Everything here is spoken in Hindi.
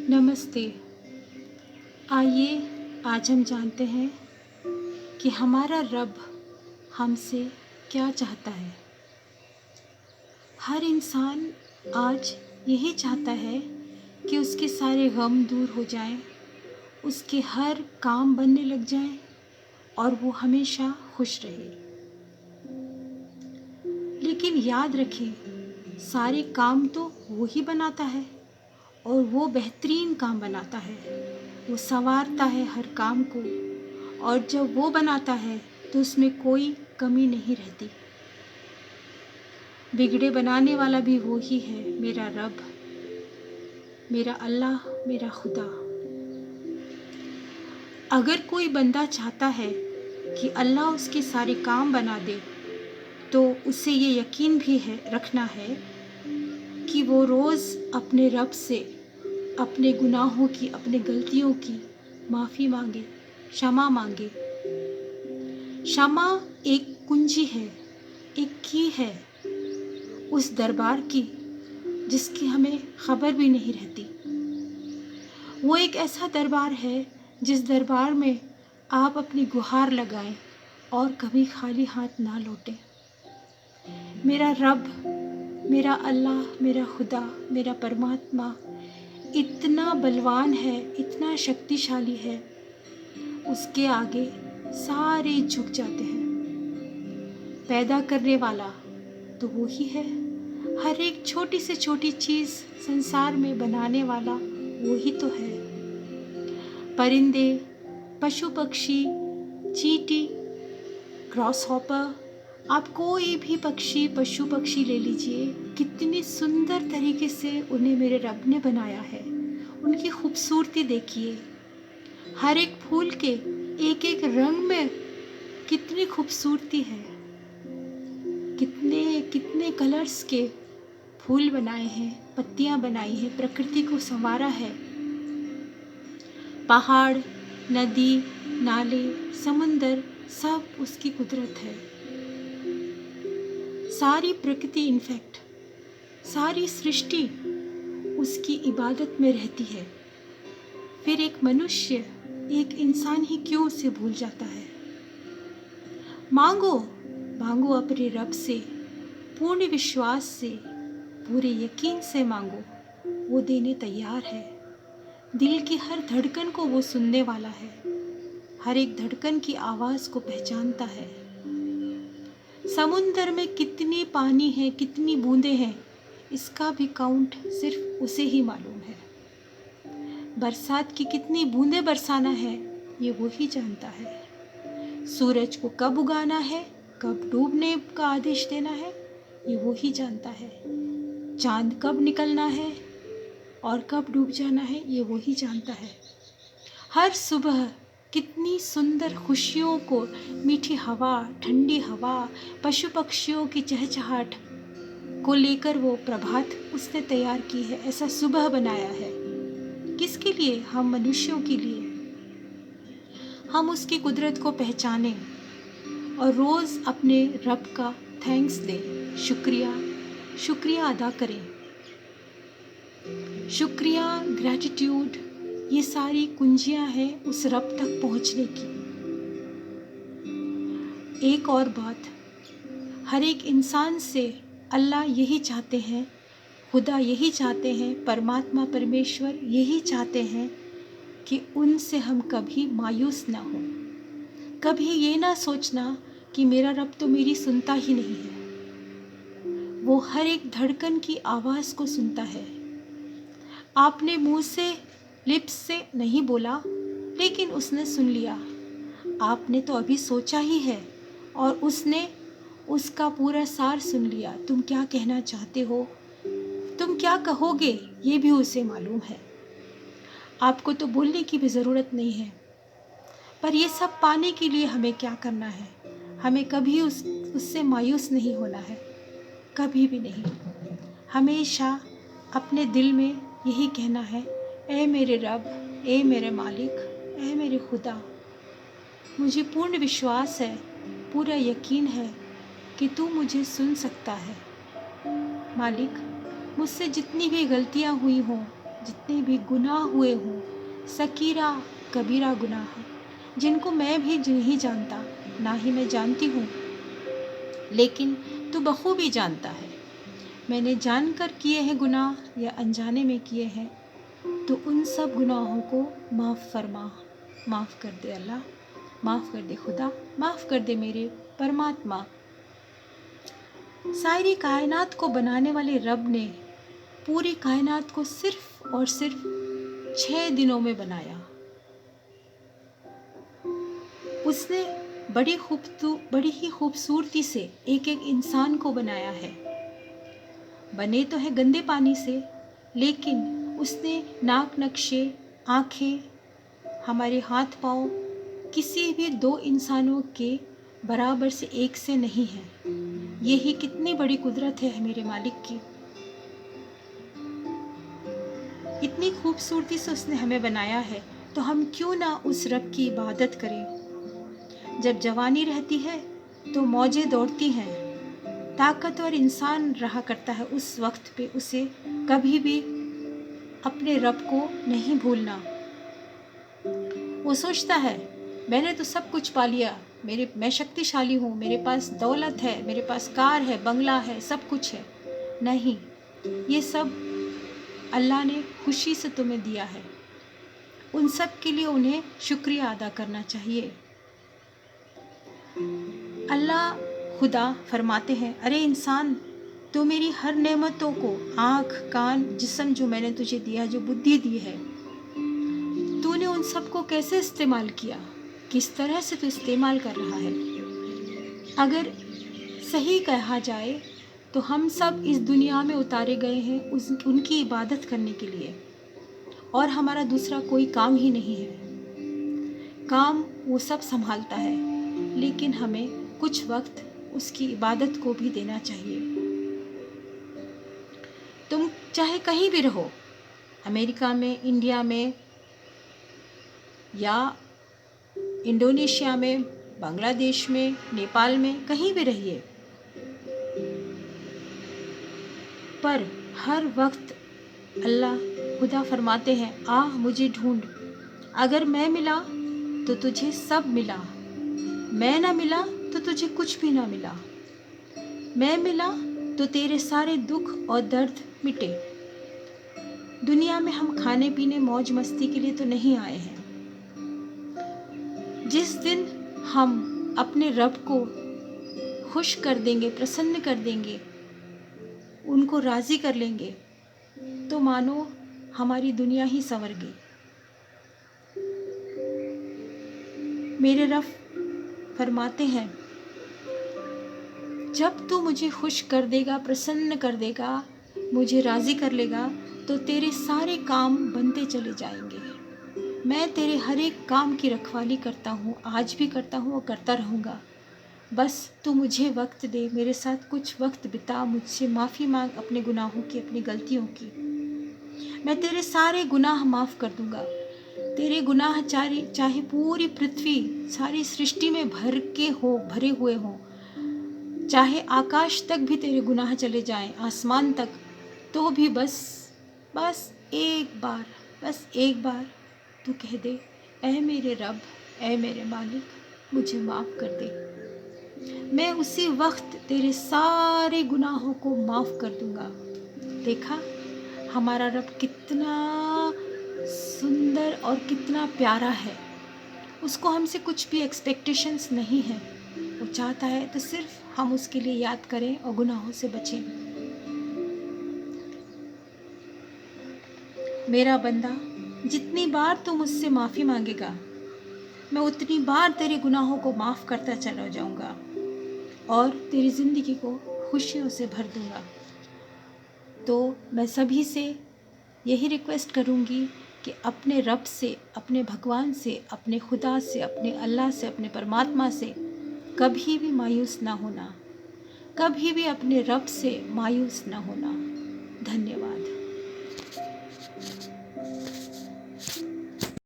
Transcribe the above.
नमस्ते। आइए आज हम जानते हैं कि हमारा रब हमसे क्या चाहता है। हर इंसान आज यही चाहता है कि उसके सारे गम दूर हो जाएं, उसके हर काम बनने लग जाएं और वो हमेशा खुश रहे। लेकिन याद रखें, सारे काम तो वो ही बनाता है और वो बेहतरीन काम बनाता है। वो संवारता है हर काम को, और जब वो बनाता है तो उसमें कोई कमी नहीं रहती। बिगड़े बनाने वाला भी वो ही है, मेरा रब, मेरा अल्लाह, मेरा खुदा। अगर कोई बंदा चाहता है कि अल्लाह उसके सारे काम बना दे, तो उसे ये यकीन भी रखना है कि वो रोज़ अपने रब से अपने गुनाहों की, अपने गलतियों की माफ़ी मांगे, क्षमा मांगे। क्षमा एक कुंजी है, एक की है उस दरबार की जिसकी हमें खबर भी नहीं रहती। वो एक ऐसा दरबार है जिस दरबार में आप अपनी गुहार लगाएं और कभी खाली हाथ ना लौटें। मेरा रब, मेरा अल्लाह, मेरा खुदा, मेरा परमात्मा इतना बलवान है, इतना शक्तिशाली है, उसके आगे सारे झुक जाते हैं। पैदा करने वाला तो वो ही है, हर एक छोटी से छोटी चीज़ संसार में बनाने वाला वो ही तो है। परिंदे, पशु पक्षी, चींटी, ग्रॉस हॉपर, आप कोई भी पक्षी, पशु पक्षी ले लीजिए, कितनी सुंदर तरीके से उन्हें मेरे रब ने बनाया है। उनकी खूबसूरती देखिए, हर एक फूल के एक एक रंग में कितनी खूबसूरती है। कितने कितने कलर्स के फूल बनाए हैं, पत्तियां बनाई हैं, प्रकृति को संवारा है। पहाड़, नदी, नाले, समुंदर, सब उसकी कुदरत है। सारी प्रकृति, इनफैक्ट सारी सृष्टि उसकी इबादत में रहती है। फिर एक मनुष्य, एक इंसान ही क्यों उसे भूल जाता है। मांगो, मांगो अपने रब से, पूर्ण विश्वास से, पूरे यकीन से मांगो, वो देने तैयार है। दिल की हर धड़कन को वो सुनने वाला है, हर एक धड़कन की आवाज़ को पहचानता है। समुंदर में कितनी पानी है, कितनी बूंदें हैं, इसका भी काउंट सिर्फ उसे ही मालूम है। बरसात की कितनी बूंदें बरसाना है, ये वो ही जानता है। सूरज को कब उगाना है, कब डूबने का आदेश देना है, ये वो ही जानता है। चांद कब निकलना है और कब डूब जाना है, ये वो ही जानता है। हर सुबह कितनी सुंदर खुशियों को, मीठी हवा, ठंडी हवा, पशु पक्षियों की चहचहाट को लेकर वो प्रभात उसने तैयार की है। ऐसा सुबह बनाया है, किसके लिए? हम मनुष्यों के लिए। हम उसकी कुदरत को पहचानें और रोज़ अपने रब का थैंक्स दें, शुक्रिया अदा करें। शुक्रिया, ग्रैटिट्यूड, ये सारी कुंजियां हैं उस रब तक पहुंचने की। एक और बात, हर एक इंसान से अल्लाह यही चाहते हैं, खुदा यही चाहते हैं, परमात्मा, परमेश्वर यही चाहते हैं कि उनसे हम कभी मायूस ना हो। कभी ये ना सोचना कि मेरा रब तो मेरी सुनता ही नहीं है। वो हर एक धड़कन की आवाज़ को सुनता है। आपने मुंह से, लिप्स से नहीं बोला, लेकिन उसने सुन लिया। आपने तो अभी सोचा ही है और उसने उसका पूरा सार सुन लिया। तुम क्या कहना चाहते हो, तुम क्या कहोगे, ये भी उसे मालूम है। आपको तो बोलने की भी ज़रूरत नहीं है। पर ये सब पाने के लिए हमें क्या करना है? हमें कभी उससे मायूस नहीं होना है, कभी भी नहीं। हमेशा अपने दिल में यही कहना है, ऐ मेरे रब, ऐ मेरे मालिक, ऐ मेरे खुदा, मुझे पूर्ण विश्वास है, पूरा यकीन है कि तू मुझे सुन सकता है। मालिक, मुझसे जितनी भी गलतियाँ हुई हों, जितने भी गुनाह हुए हों, सकीरा कबीरा गुनाह, जिनको मैं भी नहीं जानता, ना ही मैं जानती हूँ, लेकिन तू बखूबी जानता है। मैंने जानकर किए हैं गुनाह या अनजाने में किए हैं, तो उन सब गुनाहों को माफ़ फरमा। माफ़ कर दे अल्लाह, माफ़ कर दे खुदा, माफ़ कर दे मेरे परमात्मा। सारी कायनात को बनाने वाले रब ने पूरी कायनात को सिर्फ और सिर्फ 6 दिनों में बनाया। उसने बड़ी ही खूबसूरती से एक एक इंसान को बनाया है। बने तो है गंदे पानी से, लेकिन उसने नाक नक्शे, आँखें, हमारे हाथ पाँव किसी भी 2 इंसानों के बराबर से एक से नहीं है। यही कितनी बड़ी कुदरत है मेरे मालिक की। इतनी खूबसूरती से उसने हमें बनाया है, तो हम क्यों ना उस रब की इबादत करें। जब जवानी रहती है तो मौजें दौड़ती हैं, ताकतवर इंसान रहा करता है, उस वक्त पे उसे कभी भी अपने रब को नहीं भूलना। वो सोचता है मैंने तो सब कुछ पा लिया, मैं शक्तिशाली हूँ, मेरे पास दौलत है, मेरे पास कार है, बंगला है, सब कुछ है। नहीं, ये सब अल्लाह ने खुशी से तुम्हें दिया है। उन सब के लिए उन्हें शुक्रिया अदा करना चाहिए। अल्लाह खुदा फरमाते हैं, अरे इंसान, तो मेरी हर नेमतों को, आँख, कान, जिस्म जो मैंने तुझे दिया, जो बुद्धि दी है, तूने उन सब को कैसे इस्तेमाल किया, किस तरह से तू इस्तेमाल कर रहा है। अगर सही कहा जाए तो हम सब इस दुनिया में उतारे गए हैं उनकी इबादत करने के लिए, और हमारा दूसरा कोई काम ही नहीं है। काम वो सब संभालता है, लेकिन हमें कुछ वक्त उसकी इबादत को भी देना चाहिए। तुम चाहे कहीं भी रहो, अमेरिका में, इंडिया में, या इंडोनेशिया में, बांग्लादेश में, नेपाल में, कहीं भी रहिए, पर हर वक्त अल्लाह खुदा फरमाते हैं, आ मुझे ढूंढ। अगर मैं मिला तो तुझे सब मिला, मैं ना मिला तो तुझे कुछ भी ना मिला। मैं मिला तो तेरे सारे दुख और दर्द मिटे। दुनिया में हम खाने पीने, मौज मस्ती के लिए तो नहीं आए हैं। जिस दिन हम अपने रब को खुश कर देंगे, प्रसन्न कर देंगे, उनको राज़ी कर लेंगे, तो मानो हमारी दुनिया ही संवर गई। मेरे रब फरमाते हैं, जब तू मुझे खुश कर देगा, प्रसन्न कर देगा, मुझे राज़ी कर लेगा, तो तेरे सारे काम बनते चले जाएंगे। मैं तेरे हर एक काम की रखवाली करता हूँ, आज भी करता हूँ और करता रहूँगा। बस तू मुझे वक्त दे, मेरे साथ कुछ वक्त बिता, मुझसे माफ़ी मांग अपने गुनाहों की, अपनी गलतियों की। मैं तेरे सारे गुनाह माफ़ कर दूँगा। तेरे गुनाह चाहे पूरी पृथ्वी, सारी सृष्टि में भरे हुए हों, चाहे आकाश तक भी तेरे गुनाह चले जाएं, आसमान तक, तो भी बस एक बार तू कह दे, ऐ मेरे रब, ऐ मेरे मालिक, मुझे माफ़ कर दे। मैं उसी वक्त तेरे सारे गुनाहों को माफ़ कर दूँगा। देखा हमारा रब कितना सुंदर और कितना प्यारा है। उसको हमसे कुछ भी एक्सपेक्टेशंस नहीं है। वो चाहता है तो सिर्फ हम उसके लिए याद करें और गुनाहों से बचें। मेरा बंदा, जितनी बार तू मुझसे माफ़ी मांगेगा, मैं उतनी बार तेरे गुनाहों को माफ़ करता चला जाऊंगा और तेरी ज़िंदगी को खुशियों से भर दूंगा। तो मैं सभी से यही रिक्वेस्ट करूंगी कि अपने रब से, अपने भगवान से, अपने खुदा से, अपने अल्लाह से, अपने परमात्मा से कभी भी मायूस ना होना, कभी भी अपने रब से मायूस ना होना। धन्यवाद।